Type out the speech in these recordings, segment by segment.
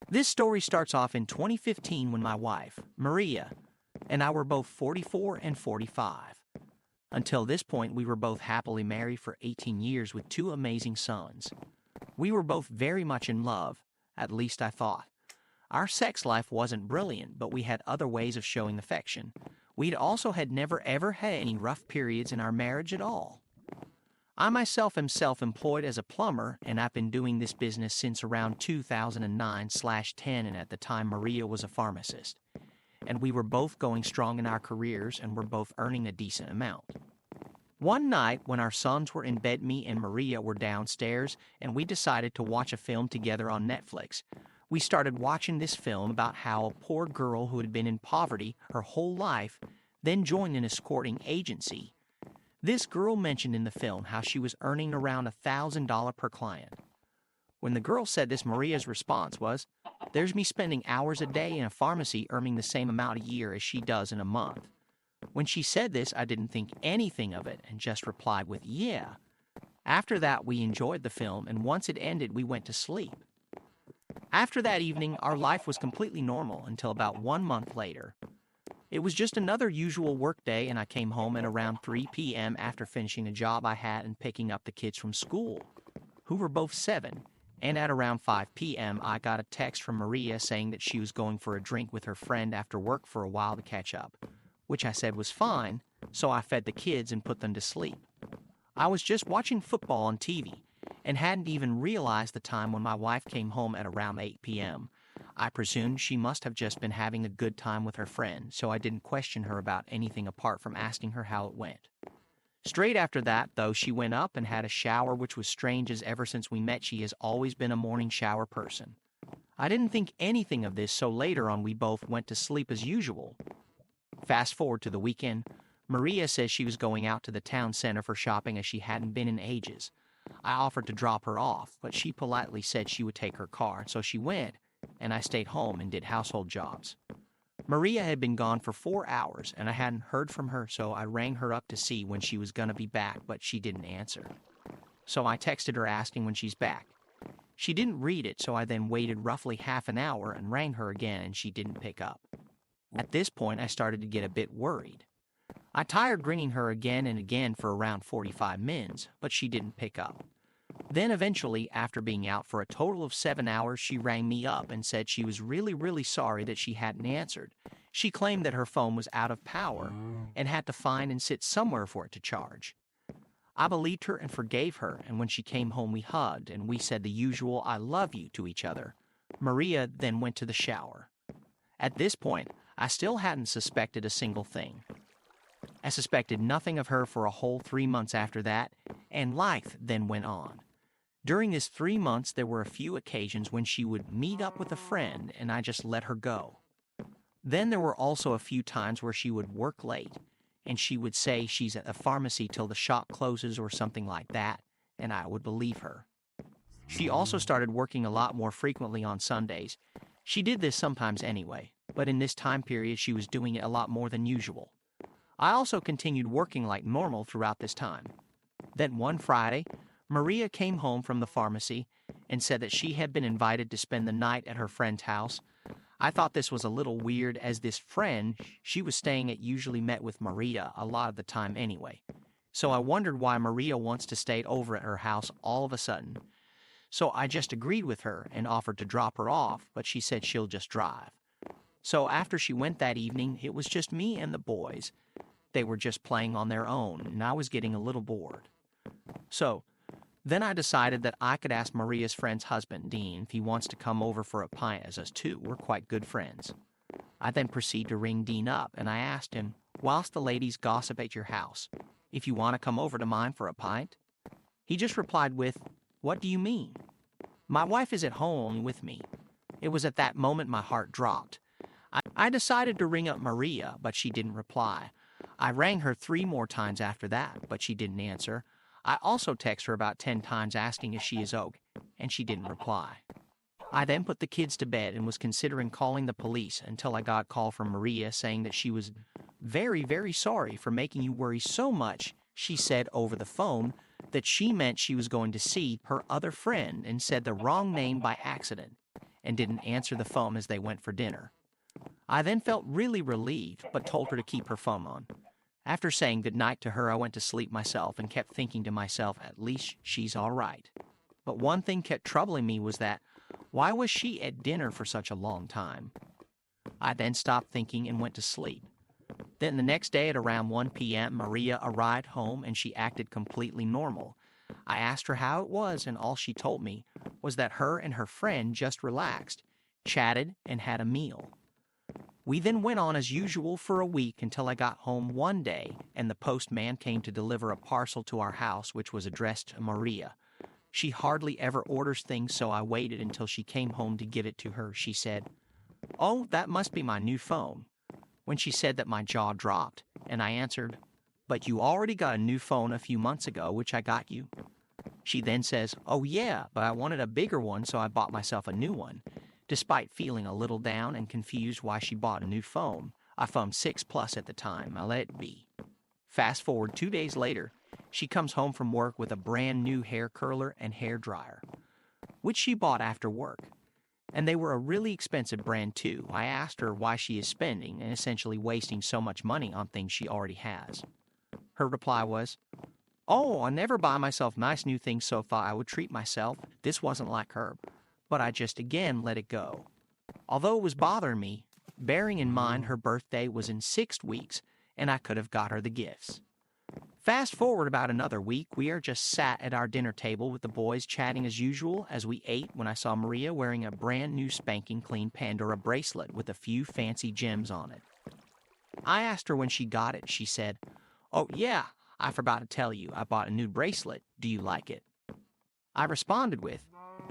This story starts off in 2015 when my wife, Maria, and I were both 44 and 45. Until this point, we were both happily married for 18 years with two amazing sons. We were both very much in love, at least I thought. Our sex life wasn't brilliant, but we had other ways of showing affection. We'd also had never ever had any rough periods in our marriage at all. I myself am self-employed as a plumber, and I've been doing this business since around 2009/10, and at the time Maria was a pharmacist. And we were both going strong in our careers and were both earning a decent amount. One night, when our sons were in bed, me and Maria were downstairs, and we decided to watch a film together on Netflix. We started watching this film about how a poor girl who had been in poverty her whole life then joined an escorting agency. This girl mentioned in the film how she was earning around $1,000 per client. When the girl said this, Maria's response was, "There's me spending hours a day in a pharmacy earning the same amount a year as she does in a month." When she said this, I didn't think anything of it and just replied with, "Yeah." After that, we enjoyed the film, and once it ended, we went to sleep. After that evening, our life was completely normal until about 1 month later. It was just another usual work day, and I came home at around 3 p.m. after finishing a job I had and picking up the kids from school, who were both 7. And at around 5 p.m., I got a text from Maria saying that she was going for a drink with her friend after work for a while to catch up, which I said was fine, so I fed the kids and put them to sleep. I was just watching football on TV and hadn't even realized the time when my wife came home at around 8 p.m. I presumed she must have just been having a good time with her friend, so I didn't question her about anything apart from asking her how it went. Straight after that, though, she went up and had a shower, which was strange as ever since we met she has always been a morning shower person. I didn't think anything of this, so later on we both went to sleep as usual. Fast forward to the weekend, Maria says she was going out to the town center for shopping as she hadn't been in ages. I offered to drop her off, but she politely said she would take her car, so she went, and I stayed home and did household jobs. Maria had been gone for 4 hours, and I hadn't heard from her, so I rang her up to see when she was going to be back, but she didn't answer. So I texted her asking when she's back. She didn't read it, so I then waited roughly half an hour and rang her again, and she didn't pick up. At this point, I started to get a bit worried. I tired ringing her again and again for around 45 minutes, but she didn't pick up. Then eventually, after being out for a total of 7 hours, she rang me up and said she was really sorry that she hadn't answered. She claimed that her phone was out of power and had to find and sit somewhere for it to charge. I believed her and forgave her, and when she came home we hugged and we said the usual "I love you" to each other. Maria then went to the shower. At this point, I still hadn't suspected a single thing. I suspected nothing of her for a whole 3 months after that, and life then went on. During this 3 months, there were a few occasions when she would meet up with a friend, and I just let her go. Then there were also a few times where she would work late, and she would say she's at a pharmacy till the shop closes or something like that, and I would believe her. She also started working a lot more frequently on Sundays. She did this sometimes anyway, but in this time period she was doing it a lot more than usual. I also continued working like normal throughout this time. Then one Friday, Maria came home from the pharmacy and said that she had been invited to spend the night at her friend's house. I thought this was a little weird, as this friend she was staying at usually met with Maria a lot of the time anyway. So I wondered why Maria wants to stay over at her house all of a sudden. So I just agreed with her and offered to drop her off, but she said she'll just drive. So after she went that evening, it was just me and the boys. They were just playing on their own, and I was getting a little bored. So then I decided that I could ask Maria's friend's husband, Dean, if he wants to come over for a pint, as us two were quite good friends. I then proceed to ring Dean up, and I asked him, whilst the ladies gossip at your house, if you want to come over to mine for a pint. He just replied with, "What do you mean? My wife is at home with me." It was at that moment my heart dropped. I decided to ring up Maria, but she didn't reply. I rang her 3 more times after that, but she didn't answer. I also texted her about 10 times asking if she is okay, and she didn't reply. I then put the kids to bed and was considering calling the police until I got a call from Maria saying that she was very sorry for making you worry so much. She said over the phone that she meant she was going to see her other friend and said the wrong name by accident, and didn't answer the phone as they went for dinner. I then felt really relieved, but told her to keep her phone on. After saying goodnight to her, I went to sleep myself and kept thinking to myself, at least she's all right. But one thing kept troubling me was that, why was she at dinner for such a long time? I then stopped thinking and went to sleep. Then the next day at around 1 p.m., Maria arrived home and she acted completely normal. I asked her how it was, and all she told me was that her and her friend just relaxed, chatted, and had a meal. We then went on as usual for a week until I got home one day and the postman came to deliver a parcel to our house which was addressed to Maria. She hardly ever orders things, so I waited until she came home to give it to her. She said, "Oh, that must be my new phone." When she said that, my jaw dropped, and I answered, "But you already got a new phone a few months ago, which I got you." She then says, "Oh yeah, but I wanted a bigger one, so I bought myself a new one." Despite feeling a little down and confused why she bought a new phone, iPhone 6 Plus at the time, I let it be. Fast forward 2 days later, she comes home from work with a brand new hair curler and hair dryer, which she bought after work. And they were a really expensive brand too. I asked her why she is spending and essentially wasting so much money on things she already has. Her reply was, "Oh, I never buy myself nice new things, so if I would treat myself, this wasn't like her. But I just again let it go." Although it was bothering me, bearing in mind her birthday was in 6 weeks and I could have got her the gifts. Fast forward about another week, we are just sat at our dinner table with the boys chatting as usual as we ate when I saw Maria wearing a brand new spanking clean Pandora bracelet with a few fancy gems on it. I asked her when she got it. She said, "Oh yeah, I forgot to tell you, I bought a new bracelet. Do you like it?" I responded with,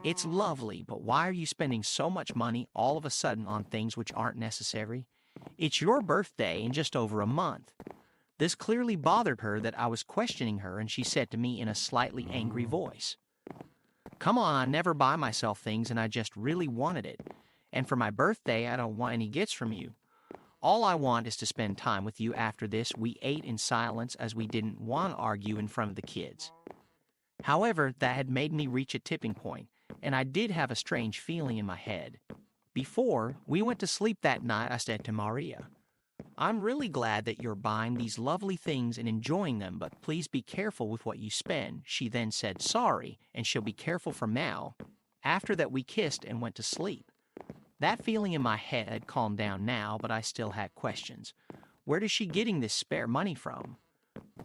"It's lovely, but why are you spending so much money all of a sudden on things which aren't necessary? It's your birthday in just over a month." This clearly bothered her that I was questioning her, and she said to me in a slightly angry voice, "Come on, I never buy myself things and I just really wanted it. And for my birthday, I don't want any gifts from you. All I want is to spend time with you." After this, we ate in silence as we didn't want to argue in front of the kids. However, that had made me reach a tipping point, and I did have a strange feeling in my head. Before we went to sleep that night, I said to Maria, "I'm really glad that you're buying these lovely things and enjoying them, but please be careful with what you spend." She then said sorry, and she'll be careful from now. After that, we kissed and went to sleep. That feeling in my head had calmed down now, but I still had questions. Where is she getting this spare money from?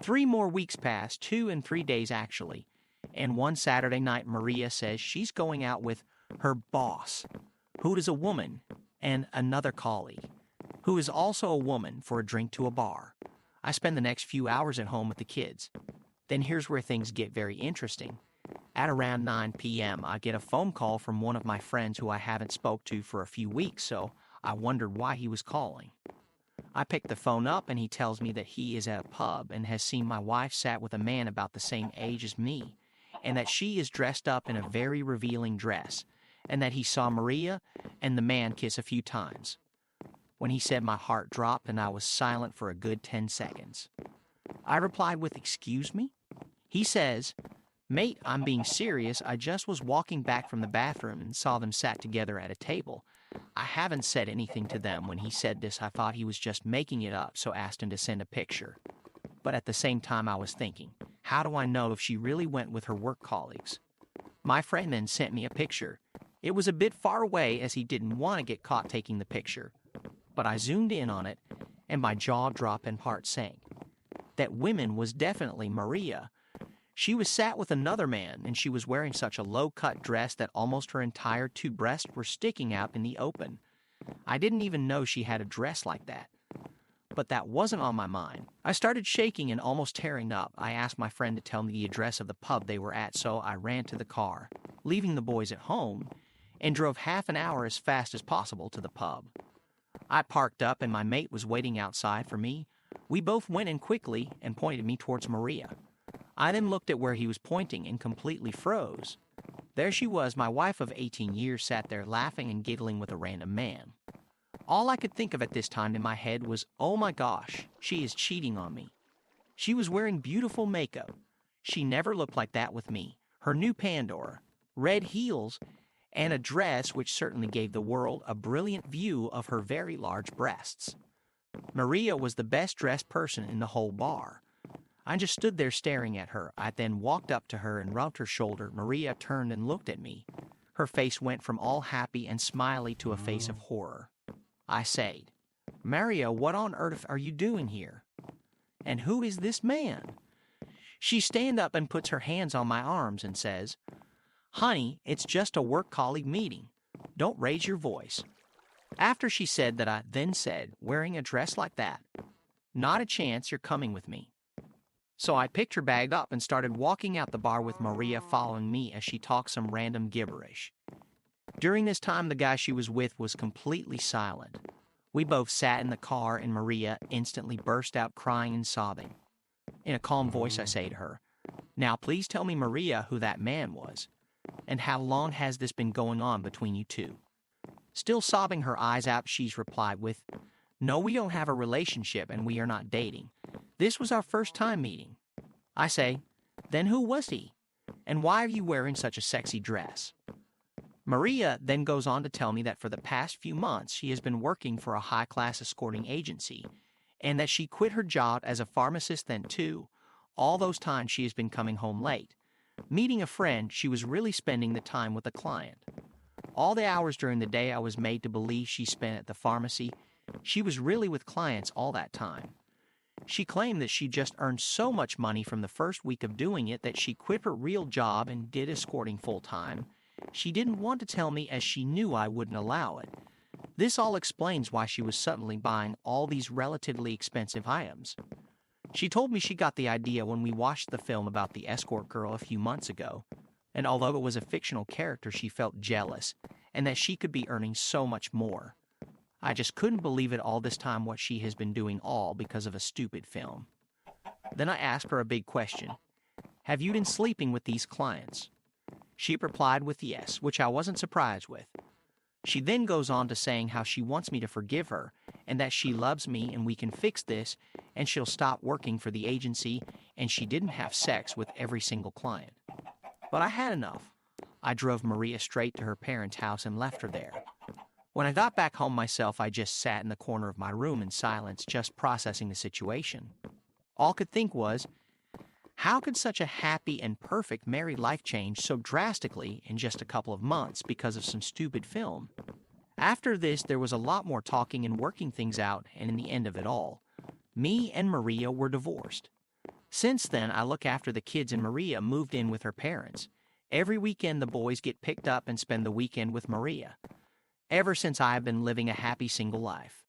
3 more weeks passed, 2 and 3 days actually, and one Saturday night Maria says she's going out with her boss, who is a woman, and another colleague, who is also a woman, for a drink to a bar. I spend the next few hours at home with the kids. Then here's where things get very interesting. At around 9 p.m., I get a phone call from one of my friends who I haven't spoke to for a few weeks, so I wondered why he was calling. I pick the phone up and he tells me that he is at a pub and has seen my wife sat with a man about the same age as me, and that she is dressed up in a very revealing dress, and that he saw Maria and the man kiss a few times. When he said, my heart dropped and I was silent for a good 10 seconds. I replied with, "Excuse me?" He says, "Mate, I'm being serious. I just was walking back from the bathroom and saw them sat together at a table. I haven't said anything to them." When he said this, I thought he was just making it up, so asked him to send a picture. But at the same time, I was thinking, how do I know if she really went with her work colleagues? My friend then sent me a picture. It was a bit far away as he didn't want to get caught taking the picture. But I zoomed in on it, and my jaw dropped and heart sank. That woman was definitely Maria. She was sat with another man, and she was wearing such a low-cut dress that almost her entire 2 breasts were sticking out in the open. I didn't even know she had a dress like that. But that wasn't on my mind. I started shaking and almost tearing up. I asked my friend to tell me the address of the pub they were at, so I ran to the car, leaving the boys at home, and drove half an hour as fast as possible to the pub. I parked up and my mate was waiting outside for me. We both went in quickly and pointed me towards Maria. I then looked at where he was pointing and completely froze. There she was, my wife of 18 years, sat there laughing and giggling with a random man. All I could think of at this time in my head was, oh my gosh, she is cheating on me. She was wearing beautiful makeup. She never looked like that with me. Her new Pandora, red heels, and a dress which certainly gave the world a brilliant view of her very large breasts. Maria was the best-dressed person in the whole bar. I just stood there staring at her. I then walked up to her and rubbed her shoulder. Maria turned and looked at me. Her face went from all happy and smiley to a face of horror. I said, "Maria, what on earth are you doing here? And who is this man?" She stands up and puts her hands on my arms and says, "Honey, it's just a work colleague meeting. Don't raise your voice." After she said that, I then said, "Wearing a dress like that? Not a chance, you're coming with me." So I picked her bag up and started walking out the bar with Maria following me as she talked some random gibberish. During this time, the guy she was with was completely silent. We both sat in the car and Maria instantly burst out crying and sobbing. In a calm voice, I say to her, "Now please tell me, Maria, who that man was, and how long has this been going on between you two?" Still sobbing her eyes out, she's replied with, "No, we don't have a relationship and we are not dating. This was our first time meeting." I say, "Then who was he? And why are you wearing such a sexy dress?" Maria then goes on to tell me that for the past few months she has been working for a high-class escorting agency, and that she quit her job as a pharmacist then too. All those times she has been coming home late. Meeting a friend, she was really spending the time with a client. All the hours during the day I was made to believe she spent at the pharmacy, she was really with clients all that time. She claimed that she just earned so much money from the first week of doing it that she quit her real job and did escorting full-time. She didn't want to tell me as she knew I wouldn't allow it. This all explains why she was suddenly buying all these relatively expensive items. She told me she got the idea when we watched the film about the escort girl a few months ago, and although it was a fictional character, she felt jealous and that she could be earning so much more. I just couldn't believe it all this time what she has been doing all because of a stupid film. Then I asked her a big question. "Have you been sleeping with these clients?" She replied with yes, which I wasn't surprised with. She then goes on to saying how she wants me to forgive her and that she loves me and we can fix this and she'll stop working for the agency and she didn't have sex with every single client. But I had enough. I drove Maria straight to her parents' house and left her there. When I got back home myself, I just sat in the corner of my room in silence, just processing the situation. All I could think was, how could such a happy and perfect married life change so drastically in just a couple of months because of some stupid film? After this, there was a lot more talking and working things out, and in the end of it all, me and Maria were divorced. Since then, I look after the kids and Maria moved in with her parents. Every weekend, the boys get picked up and spend the weekend with Maria. Ever since I have been living a happy single life.